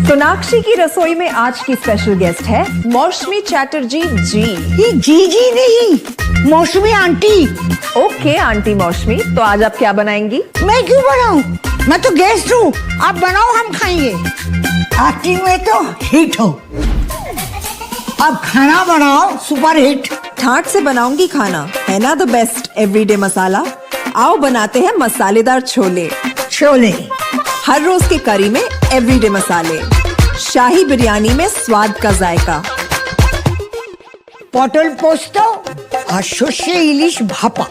सोनाक्षी की रसोई में आज की स्पेशल गेस्ट है मौसमी चैटर्जी जी। ये जी नहीं, मौसमी आंटी। ओके आंटी मौसमी, तो आज आप क्या बनाएंगी? मैं क्यों बनाऊं? मैं तो गेस्ट हूँ, आप बनाओ, हम खाएंगे। एक्टिंग में तो हिट हो, अब खाना बनाओ सुपर हिट। ठाट से बनाऊंगी खाना, है ना द बेस्ट एवरीडे मसाला। आओ बनाते हैं मसालेदार छोले। छोले हर रोज के करी में एवरीडे मसाले, शाही बिरयानी में स्वाद का जायका। পটল পোস্ত আর সর্ষে ইলিশ ভাপা।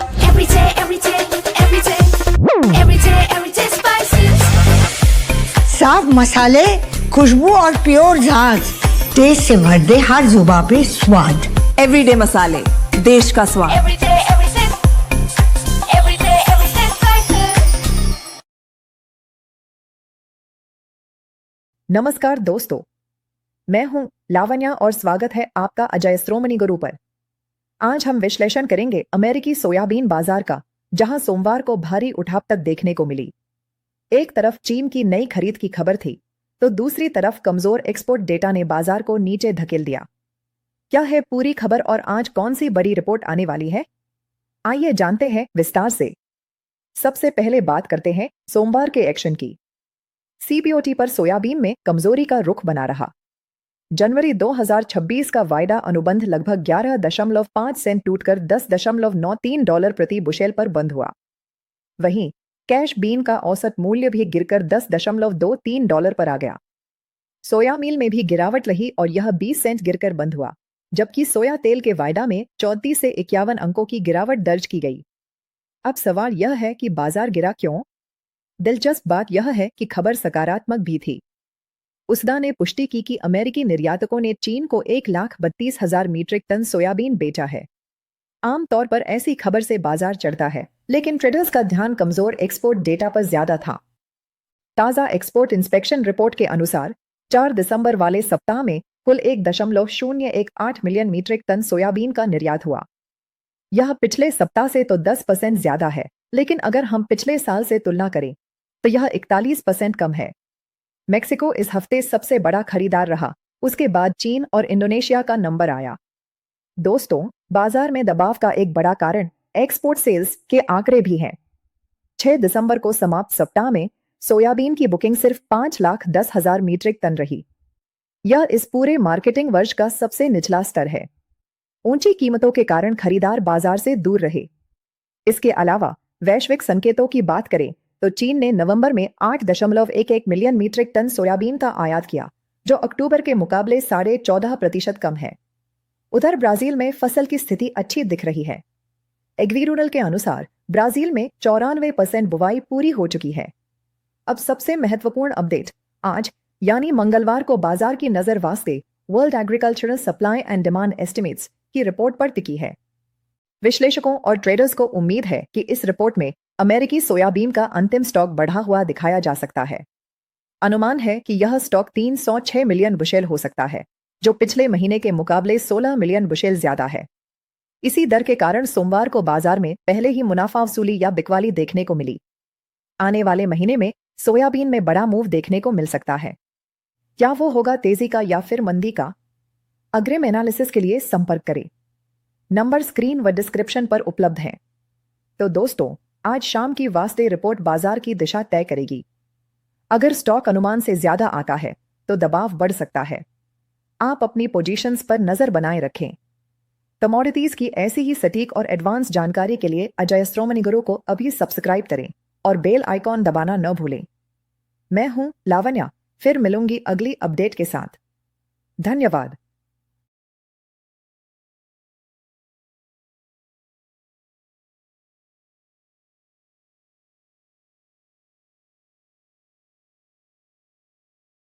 साफ मसाले, खुशबू और प्योर झाग, टेस्ट से भर दे हर जुबान पे स्वाद। एवरीडे मसाले, देश का स्वाद। नमस्कार दोस्तों, मैं हूं लावण्या और स्वागत है आपका अजय श्रोमणी गुरु पर। आज हम विश्लेषण करेंगे अमेरिकी सोयाबीन बाजार का, जहां सोमवार को भारी उठापतक देखने को मिली। एक तरफ चीन की नई खरीद की खबर थी, तो दूसरी तरफ कमजोर एक्सपोर्ट डेटा ने बाजार को नीचे धकेल दिया। क्या है पूरी खबर और आज कौन सी बड़ी रिपोर्ट आने वाली है? आइए जानते हैं विस्तार से। सबसे पहले बात करते हैं सोमवार के एक्शन की। सीबीओटी पर सोयाबीन में कमजोरी का रुख बना रहा। जनवरी 2026 का वायदा अनुबंध लगभग 11.5 सेंट टूटकर $10.93 प्रति बुशेल पर बंद हुआ। वहीं कैश बीन का औसत मूल्य भी गिरकर $10.23 पर आ गया। सोया मील में भी गिरावट रही और यह 20 सेंट गिरकर बंद हुआ, जबकि सोया तेल के वायदा में 34 से 51 अंकों की गिरावट दर्ज की गई। अब सवाल यह है कि बाजार गिरा क्यों? दिलचस्प बात यह है कि खबर सकारात्मक भी थी। उसदा ने पुष्टि की कि अमेरिकी निर्यातकों ने चीन को 1,32,000 मीट्रिक टन सोयाबीन बेचा है। आमतौर पर ऐसी खबर से बाजार चढ़ता है, लेकिन ट्रेडर्स का ध्यान कमजोर एक्सपोर्ट डेटा पर ज्यादा था। ताजा एक्सपोर्ट इंस्पेक्शन रिपोर्ट के अनुसार 4 दिसंबर वाले सप्ताह में कुल 1.018 मिलियन मीट्रिक टन सोयाबीन का निर्यात हुआ। यह पिछले सप्ताह से तो 10% ज्यादा है, लेकिन अगर हम पिछले साल से तुलना करें तो यह 41% कम है। मेक्सिको इस हफ्ते सबसे बड़ा खरीदार रहा, उसके बाद चीन और इंडोनेशिया का नंबर आया। दोस्तों, बाजार में दबाव का एक बड़ा कारण एक्सपोर्ट सेल्स के आंकड़े भी हैं। 6 दिसंबर को समाप्त सप्ताह में सोयाबीन की बुकिंग सिर्फ 5,10,000 मीट्रिक टन रही। यह इस पूरे मार्केटिंग वर्ष का सबसे निचला स्तर है। ऊंची कीमतों के कारण खरीदार बाजार से दूर रहे। इसके अलावा वैश्विक संकेतों की बात करें तो चीन ने नवंबर में 8.11 मिलियन मीट्रिक टन सोयाबीन का आयात किया, जो अक्टूबर के मुकाबले 14.5% कम है। उधर ब्राजील में फसल की स्थिति अच्छी दिख रही है। एग्रीरूरल के अनुसार ब्राजील में 94% बुवाई पूरी हो चुकी है। अब सबसे महत्वपूर्ण अपडेट आज यानी मंगलवार को बाजार की नजर वास्ते world agricultural supply and demand estimates की रिपोर्ट पर टिकी है। विश्लेषकों और ट्रेडर्स को उम्मीद है कि इस रिपोर्ट में अमेरिकी सोयाबीन का अंतिम स्टॉक बढ़ा हुआ दिखाया जा सकता है। अनुमान है कि यह स्टॉक 306 मिलियन बुशेल हो सकता है, जो पिछले महीने के मुकाबले 16 मिलियन बुशेल ज्यादा है। इसी दर के कारण सोमवार को बाजार में पहले ही मुनाफा वसूली या बिकवाली देखने को मिली। आने वाले महीने में सोयाबीन में बड़ा मूव देखने को मिल सकता है। क्या वो होगा तेजी का या फिर मंदी का? अग्रिम एनालिसिस के लिए संपर्क करें। नंबर स्क्रीन व डिस्क्रिप्शन पर उपलब्ध हैं। तो दोस्तों, आज शाम की वास्ते रिपोर्ट बाजार की दिशा तय करेगी। अगर स्टॉक अनुमान से ज्यादा आता है तो दबाव बढ़ सकता है। आप अपनी पोजीशंस पर नजर बनाए रखें। कमोडिटीज की ऐसी ही सटीक और एडवांस जानकारी के लिए अजय श्रोमणी गुरु को अभी सब्सक्राइब करें और बेल आइकॉन दबाना न भूलें। मैं हूं लावण्या, फिर मिलूंगी अगली अपडेट के साथ। धन्यवाद।